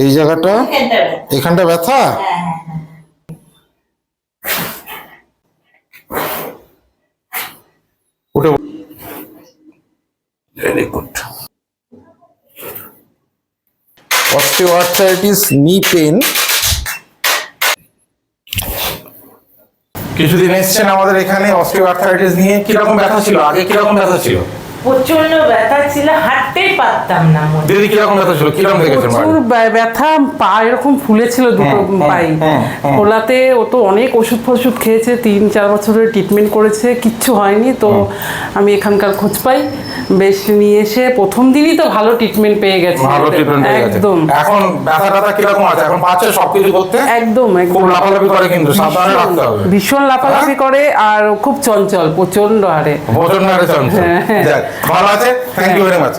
এই জায়গাটা এখানটা ব্যথা। উঠে ভেরি গুড। অস্টিওআর্থ্রাইটিস নি পেন। কিছুদিন এসেছেন আমাদের এখানে অস্টিওআর্থ্রাইটিস নিয়ে। কিরকম ব্যথা ছিল আগে, কিরকম ব্যথা ছিল? প্রচন্ড ব্যথা ছিল, হাঁটতেই পারতাম না। দিদি কিরকম ব্যথা ছিল, কিরকম দেখেছেন? প্রচুর ব্যথা, পা এরকম ফুলেছিল দুটো পাই। ওলাতে ও তো অনেক ওষুধ ফষুধ খেয়েছে, 3-4 বছরের ট্রিটমেন্ট করেছে, কিচ্ছু হয়নি। তো আমি এখানকার খোঁজ পাই, বেশ নিয়ে এসে প্রথম দিনই তো ভালো ট্রিটমেন্ট পেয়ে গেছে। ভালো ট্রিটমেন্ট পেয়ে গেছে। একদম। এখন ব্যথা ব্যথা কিরকম আছে? এখন পাচ্ছে সবকিছু করতে? একদম খুব একদম। লাফালাফি করে, কিন্তু সাবধানে রাখতে হবে। ভীষণ লাফালাফি করে আর খুব চঞ্চল, প্রচন্ড হারে। প্রচন্ড হারে চঞ্চল। যাক, ভালো আছে। Thank you very much.